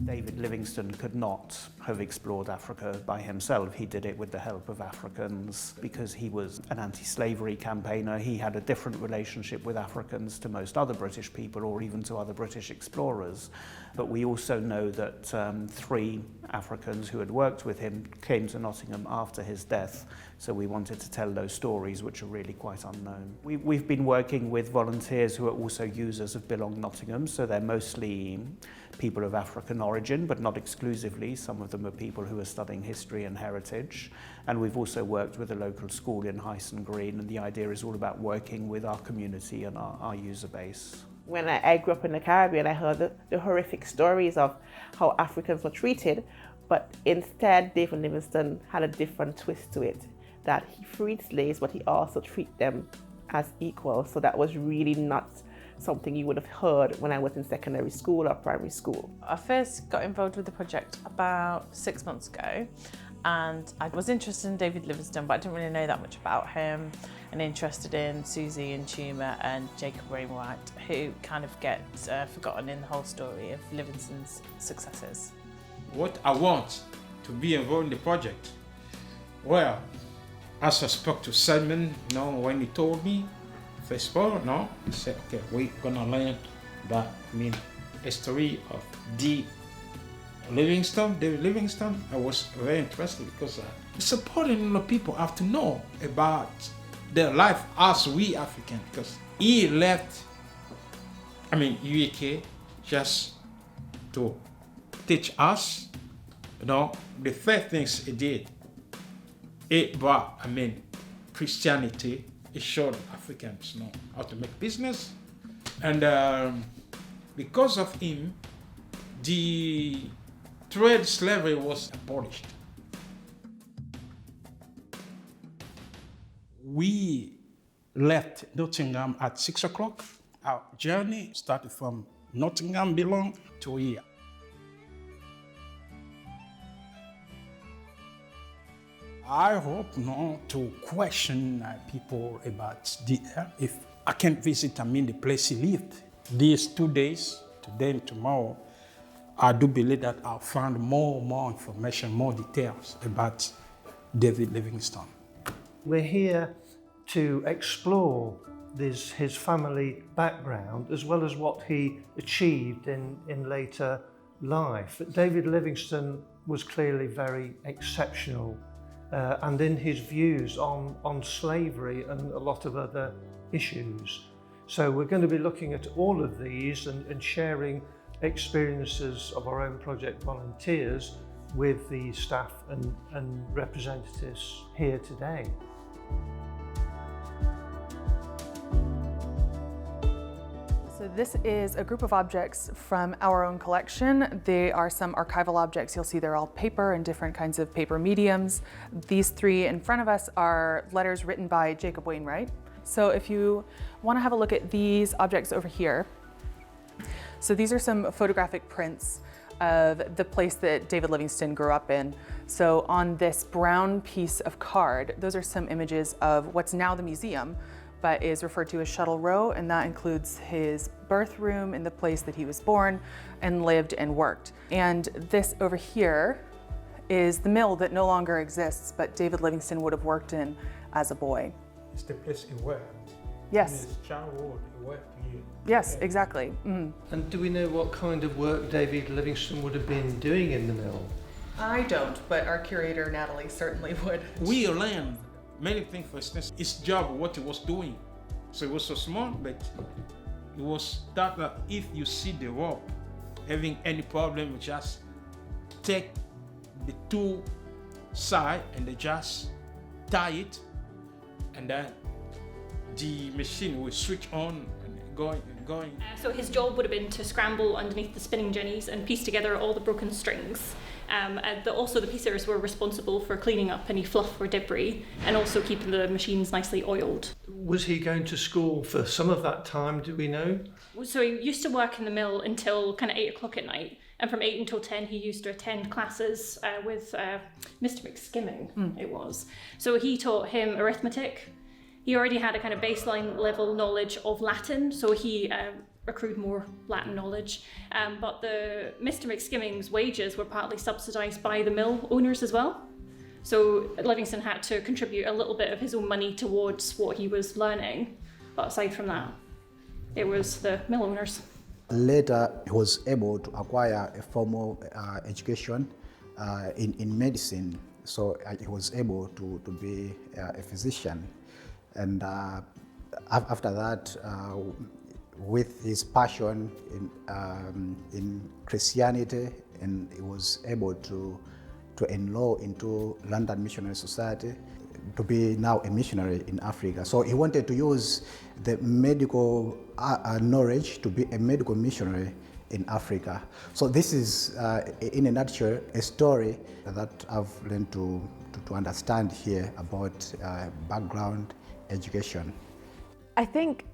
David Livingstone could not have explored Africa by himself. He did it with the help of Africans because he was an anti-slavery campaigner. He had a different relationship with Africans to most other British people or even to other British explorers. But we also know that 3 Africans who had worked with him came to Nottingham after his death. So we wanted to tell those stories, which are really quite unknown. We've been working with volunteers who are also users of Belong Nottingham. So they're mostly people of African origin, but not exclusively. Some of them are people who are studying history and heritage. And we've also worked with a local school in Hyson Green, and the idea is all about working with our community and our user base. When I grew up in the Caribbean, I heard the horrific stories of how Africans were treated, but instead David Livingstone had a different twist to it, that he freed slaves, but he also treated them as equal. So that was really not something you would have heard when I was in secondary school or primary school. I first got involved with the project about 6 months ago, and I was interested in David Livingstone, but I didn't really know that much about him, and interested in Susie and Tuma and Jacob Wainwright, who kind of get forgotten in the whole story of Livingstone's successes. What I want to be involved in the project? Well, as I spoke to Simon, when he told me, first of all, I said, okay, we're gonna learn about, history of David Livingstone. I was very interested because it's important people have to know about their life as we Africans, because he left, UK just to teach us, the first things he did. It brought, Christianity. It showed Africans how to make business, and because of him, the trade slavery was abolished. We left Nottingham at 6 o'clock. Our journey started from Nottingham Belong to here. I hope not to question people about if I can visit the place he lived. These 2 days, today and tomorrow, I do believe that I'll find more information, more details about David Livingstone. We're here to explore his family background as well as what he achieved in later life. David Livingstone was clearly very exceptional. And in his views on slavery and a lot of other issues. So we're going to be looking at all of these and sharing experiences of our own project volunteers with the staff and representatives here today. So this is a group of objects from our own collection. They are some archival objects. You'll see they're all paper and different kinds of paper mediums. These 3 in front of us are letters written by Jacob Wainwright. So if you want to have a look at these objects over here, so these are some photographic prints of the place that David Livingstone grew up in. So on this brown piece of card, those are some images of what's now the museum, but is referred to as Shuttle Row, and that includes his birth room and the place that he was born and lived and worked. And this over here is the mill that no longer exists, but David Livingstone would have worked in as a boy. It's the place he worked. Yes. In his childhood, he worked here. Yes, exactly. Mm. And do we know what kind of work David Livingstone would have been doing in the mill? I don't, but our curator, Natalie, certainly would. We learned many things. For instance, his job, what he was doing. So it was so small, but it was that if you see the rope having any problem, just take the 2 sides and they just tie it, and then the machine will switch on and going. So his job would have been to scramble underneath the spinning jennies and piece together all the broken strings. Also the piecers were responsible for cleaning up any fluff or debris and also keeping the machines nicely oiled. Was he going to school for some of that time, do we know? So he used to work in the mill until kind of 8 o'clock at night, and from 8 until 10 he used to attend classes with Mr. McSkimming, it was. So he taught him arithmetic, He already had a kind of baseline level knowledge of Latin, so he accrued more Latin knowledge. But the Mr. McSkimming's wages were partly subsidised by the mill owners as well. So Livingstone had to contribute a little bit of his own money towards what he was learning. But aside from that, it was the mill owners. Later, he was able to acquire a formal education in medicine. So he was able to be a physician. And after that, with his passion in Christianity, and he was able to enroll into London Missionary Society, to be now a missionary in Africa. So he wanted to use the medical knowledge to be a medical missionary in Africa. So this is, in a nutshell, a story that I've learned to understand here about background education. I think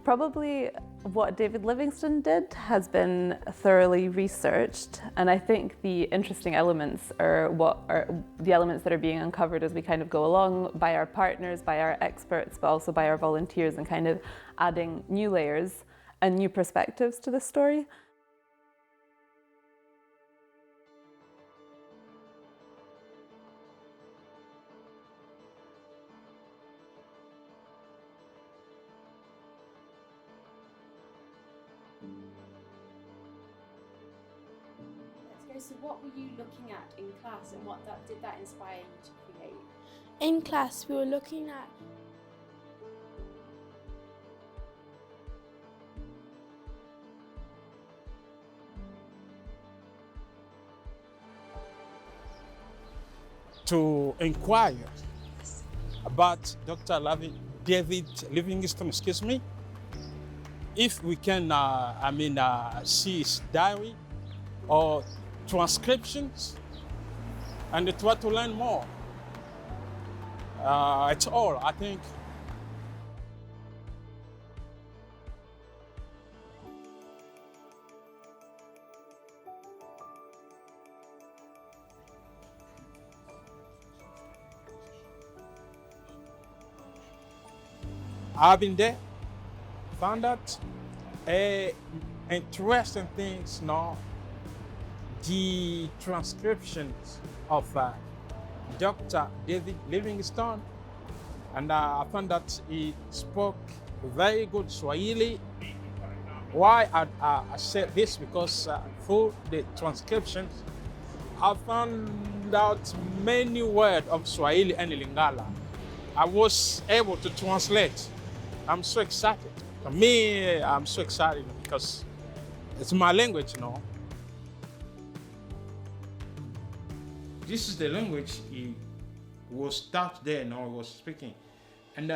probably what David Livingstone did has been thoroughly researched, and I think the interesting elements are what are the elements that are being uncovered as we kind of go along by our partners, by our experts, but also by our volunteers, and kind of adding new layers and new perspectives to the story. So what were you looking at in class, and what did that inspire you to create? In class we were looking at to inquire about David Livingstone, if we can, see his diary or transcriptions, and try to learn more. It's all, I think. I've been there, found out interesting things now. The transcriptions of Dr. David Livingstone, and I found that he spoke very good Swahili. Why I said this? Because through the transcriptions, I found out many words of Swahili and Lingala. I was able to translate. I'm so excited. For me, I'm so excited because it's my language, you know. This is the language he was taught there, he was speaking. And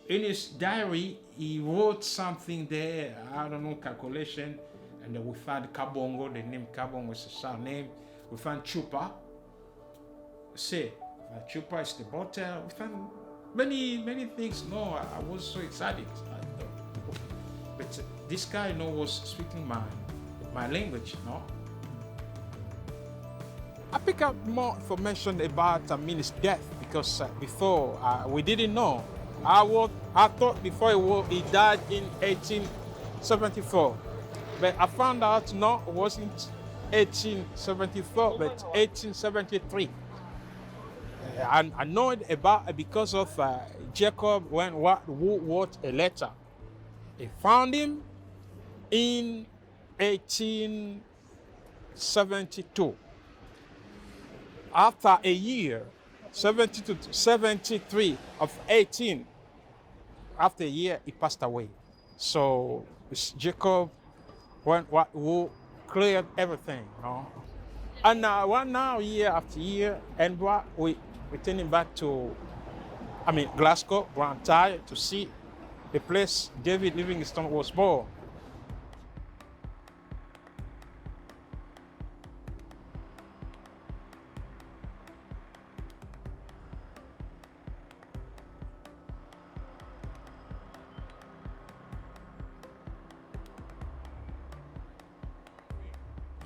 in his diary, he wrote something there, I don't know, calculation, and we found Kabongo, the name Kabongo is a surname. We found Chupa. Chupa is the bottle. We found many things. No, I was so excited. But this guy, was speaking my language, I pick up more information about his death because before we didn't know. I thought before he died in 1874, but I found out no, it wasn't 1874, but 1873. And I know it about because of Jacob who wrote a letter. He found him in 1872. After a year, 72 to 73 of 18, after a year, he passed away. So it's Jacob who cleared everything, And now, year after year, and we returning back to, Glasgow, Blantyre, to see the place David Livingstone was born.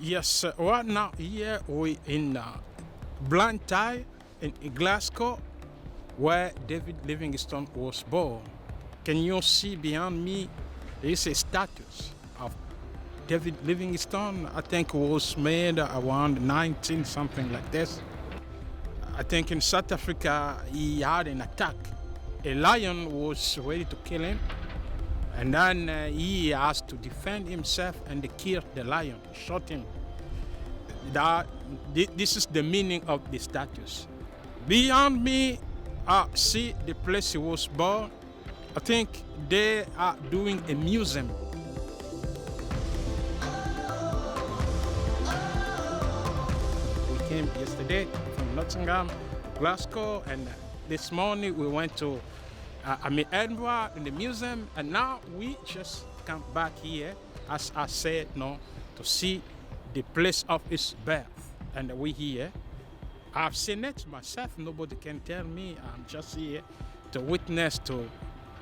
Yes, right now here we in Blantyre in Glasgow, where David Livingstone was born. Can you see behind me? There is a statue of David Livingstone. I think it was made around 19 something like this. I think in South Africa he had an attack. A lion was ready to kill him, and then he has to defend himself and they killed the lion, shot him. This is the meaning of the statues. Beyond me, I see the place he was born. I think they are doing a museum. We came yesterday from Nottingham, Glasgow, and this morning we went to Edinburgh in the museum, and now we just come back here, as I said, to see the place of his birth. And we here. I've seen it myself. Nobody can tell me. I'm just here to witness, to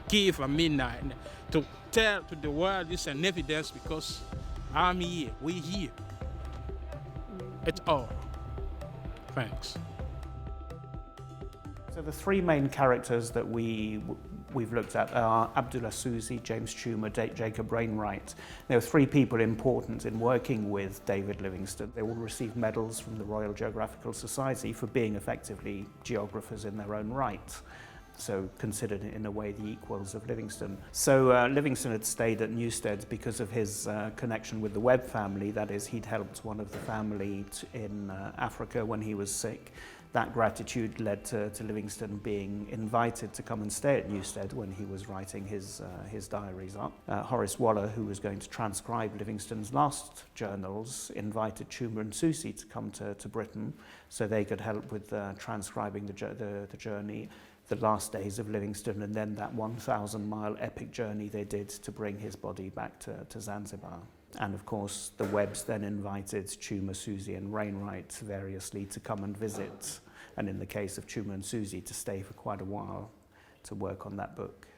give and to tell to the world this an evidence, because I'm here. We here. It's all. Thanks. So the three main characters that we've looked at are Abdullah Susi, James Tumer, Jacob Wainwright. There were three people important in working with David Livingstone. They all received medals from the Royal Geographical Society for being effectively geographers in their own right. So considered in a way the equals of Livingstone. So Livingstone had stayed at Newstead because of his connection with the Webb family. That is, he'd helped one of the family in Africa when he was sick. That gratitude led to Livingstone being invited to come and stay at Newstead when he was writing his diaries up. Horace Waller, who was going to transcribe Livingstone's last journals, invited Tumer and Susi to come to Britain so they could help with transcribing the journey, the last days of Livingstone, and then that 1,000-mile epic journey they did to bring his body back to Zanzibar. And of course, the Webbs then invited Tumer, Susi and Wainwright variously to come and visit, and in the case of Tumer and Susi, to stay for quite a while to work on that book.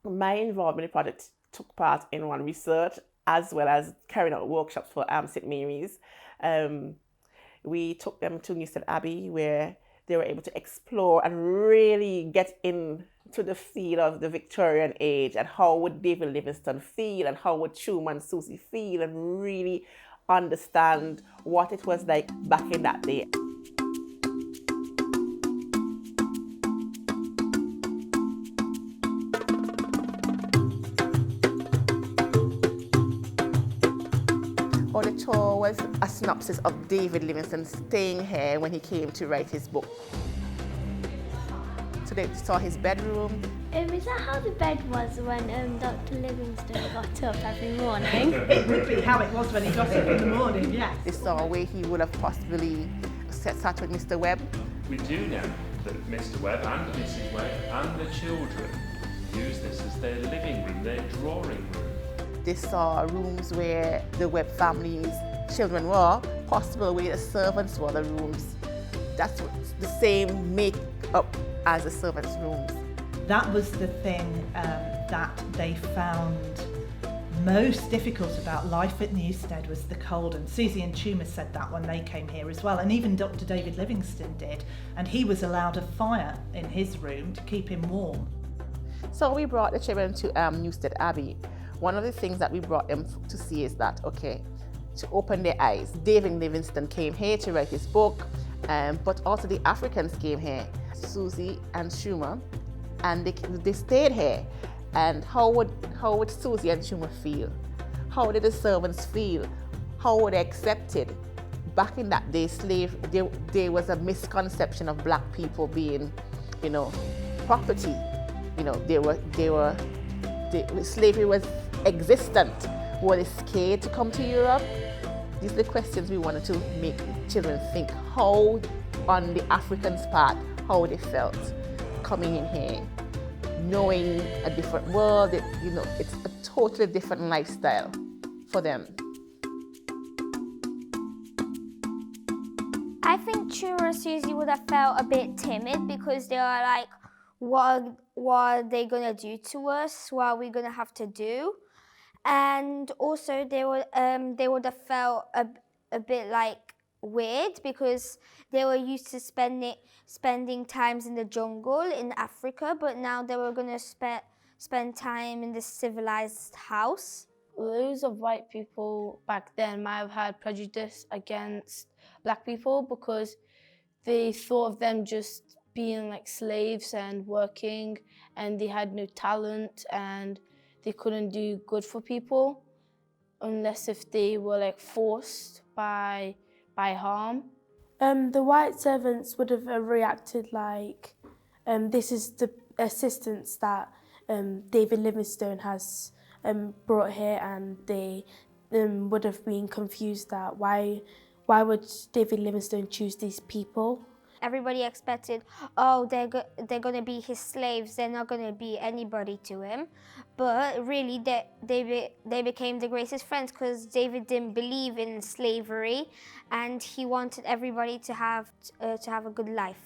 My involvement in the project took part in one research as well as carrying out workshops for St. Mary's. We took them to Newstead Abbey, where they were able to explore and really get into the feel of the Victorian age, and how would David Livingstone feel, and how would Tumer and Susi feel, and really understand what it was like back in that day. The tour was a synopsis of David Livingstone staying here when he came to write his book. So they saw his bedroom. Is that how the bed was when Dr. Livingstone got up every morning? It would be how it was when he got up in the morning, yes. They saw where he would have possibly sat with Mr. Webb. We do know that Mr. Webb and Mrs. Webb and the children use this as their living room, their drawing room. They saw rooms where the Webb family's children were, possible where the servants were, the rooms. That's the same make-up as the servants' rooms. That was the thing that they found most difficult about life at Newstead, was the cold. And Susi and Tumer said that when they came here as well. And even Dr. David Livingstone did. And he was allowed a fire in his room to keep him warm. So we brought the children to Newstead Abbey. One of the things that we brought them to see is that, okay, to open their eyes. David Livingstone came here to write his book, but also the Africans came here, Susi and Tumer, and they stayed here. And how would Susi and Tumer feel? How did the servants feel? How were they accepted? Back in that day, there was a misconception of black people being, property. Slavery was existent. Were they scared to come to Europe? These are the questions we wanted to make children think. How, on the Africans' part, how they felt coming in here, knowing a different world. It's a totally different lifestyle for them. I think Tumer and Susi would have felt a bit timid because they were like, what are they gonna do to us? What are we gonna have to do? And also they would have felt a bit like weird because they were used to spending times in the jungle in Africa, but now they were going to spend time in this civilized house. Loads of white people back then might have had prejudice against black people because they thought of them just being like slaves and working, and they had no talent and they couldn't do good for people unless if they were like forced by harm. The white servants would have reacted like, this is the assistance that David Livingstone has brought here, and they would have been confused that why would David Livingstone choose these people? Everybody expected, oh, they're going to be his slaves, they're not going to be anybody to him. But really, they became the greatest friends because David didn't believe in slavery and he wanted everybody to have a good life.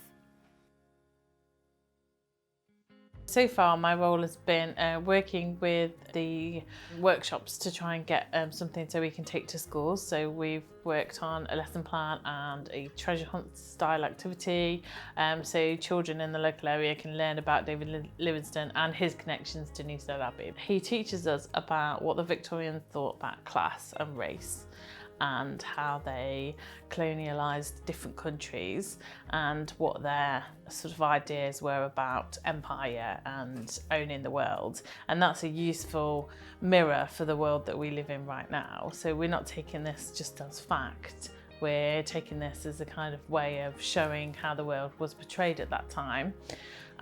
So far, my role has been working with the workshops to try and get something so we can take to schools. So we've worked on a lesson plan and a treasure hunt style activity, so children in the local area can learn about David Livingstone and his connections to Newstead Abbey. He teaches us about what the Victorians thought about class and race, and how they colonialised different countries and what their sort of ideas were about empire and owning the world. And that's a useful mirror for the world that we live in right now. So we're not taking this just as fact, we're taking this as a kind of way of showing how the world was portrayed at that time.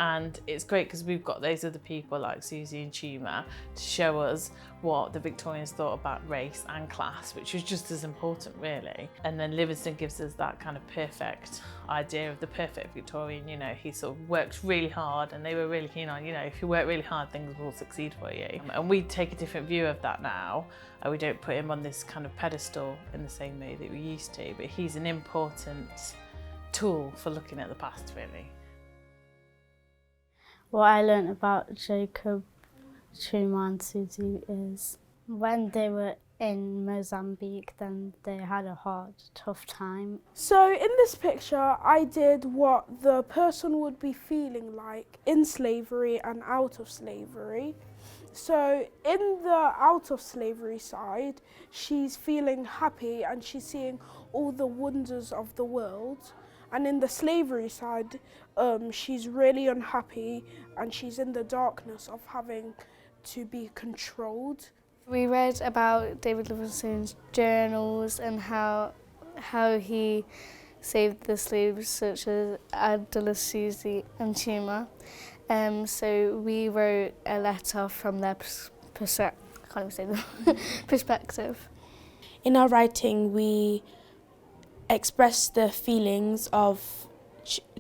And it's great because we've got those other people like Susie and Tuma to show us what the Victorians thought about race and class, which was just as important really. And then Livingstone gives us that kind of perfect idea of the perfect Victorian, you know, he sort of worked really hard and they were really keen on, you know, if you work really hard, things will succeed for you. And we take a different view of that now. We don't put him on this kind of pedestal in the same way that we used to, but he's an important tool for looking at the past really. What I learned about Jacob, Tuma and Susie is when they were in Mozambique, then they had a hard, tough time. So in this picture, I did what the person would be feeling like in slavery and out of slavery. So in the out of slavery side, she's feeling happy and she's seeing all the wonders of the world. And in the slavery side, she's really unhappy and she's in the darkness of having to be controlled. We read about David Livingstone's journals and how he saved the slaves such as Abdullah, Susie and Tuma. So we wrote a letter from their perspective. In our writing, we express the feelings of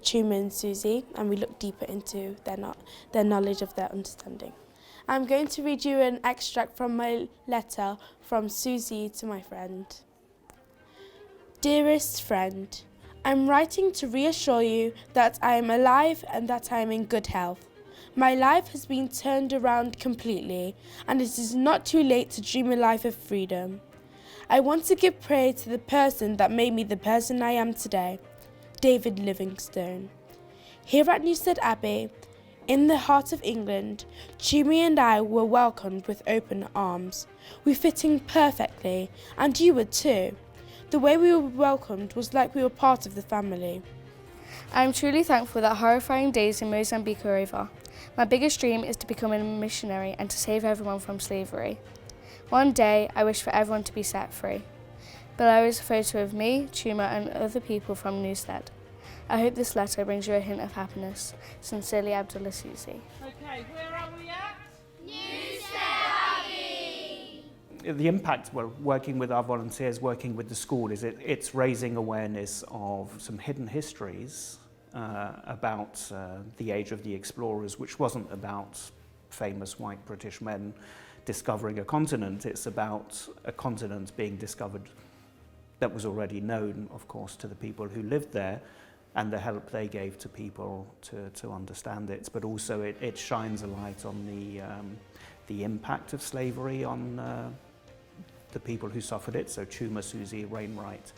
Tuma and Susie, and we look deeper into their knowledge of their understanding. I'm going to read you an extract from my letter from Susie to my friend. Dearest friend, I'm writing to reassure you that I am alive and that I am in good health. My life has been turned around completely, and it is not too late to dream a life of freedom. I want to give praise to the person that made me the person I am today, David Livingstone. Here at Newstead Abbey, in the heart of England, Tuma and I were welcomed with open arms. We fit in perfectly, and you would too. The way we were welcomed was like we were part of the family. I'm truly thankful that horrifying days in Mozambique are over. My biggest dream is to become a missionary and to save everyone from slavery. One day, I wish for everyone to be set free. Below is a photo of me, Tuma and other people from Newstead. I hope this letter brings you a hint of happiness. Sincerely, Abdullah Susie. Okay, where are we at? Newstead Abbey! The impact, well, working with our volunteers, working with the school, is it's raising awareness of some hidden histories about the age of the explorers, which wasn't about famous white British men discovering a continent. It's about a continent being discovered that was already known, of course, to the people who lived there, and the help they gave to people to understand it. But also it shines a light on the impact of slavery on the people who suffered it, so Tuma, Susie, Wainwright,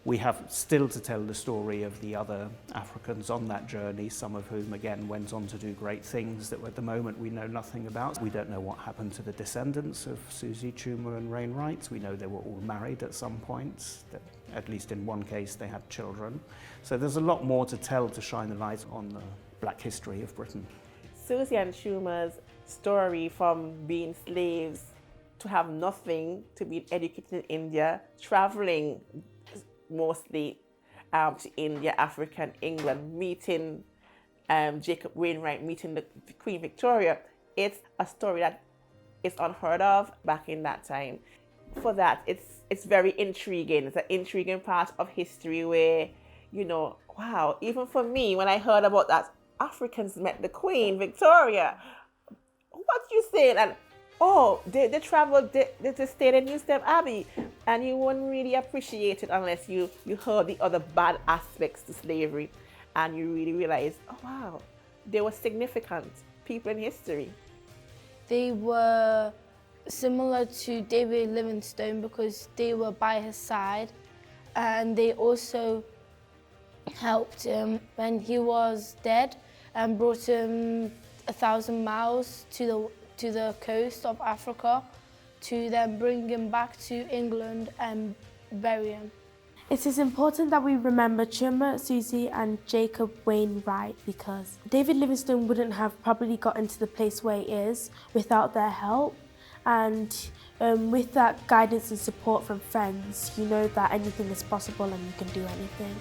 We have still to tell the story of the other Africans on that journey, some of whom again went on to do great things that at the moment we know nothing about. We don't know what happened to the descendants of Susie, Chuma and Wainwright. We know they were all married at some point, that at least in one case they had children. So there's a lot more to tell to shine the light on the black history of Britain. Susie and Chuma's story from being slaves to have nothing, to be educated in India, traveling mostly to India, Africa and England, meeting Jacob Wainwright, meeting the Queen Victoria. It's a story that is unheard of back in that time. For that, it's very intriguing. It's an intriguing part of history where, you know, wow, even for me, when I heard about that, Africans met the Queen Victoria. What you saying? And oh, they traveled, they stayed in Newstead Abbey, and you wouldn't really appreciate it unless you heard the other bad aspects to slavery, and you really realize, oh wow, they were significant people in history. They were similar to David Livingstone because they were by his side, and they also helped him when he was dead and brought him 1,000 miles to the coast of Africa to then bring him back to England and bury him. It is important that we remember Chuma, Susie and Jacob Wainwright because David Livingstone wouldn't have probably gotten to the place where he is without their help, and with that guidance and support from friends, you know that anything is possible and you can do anything.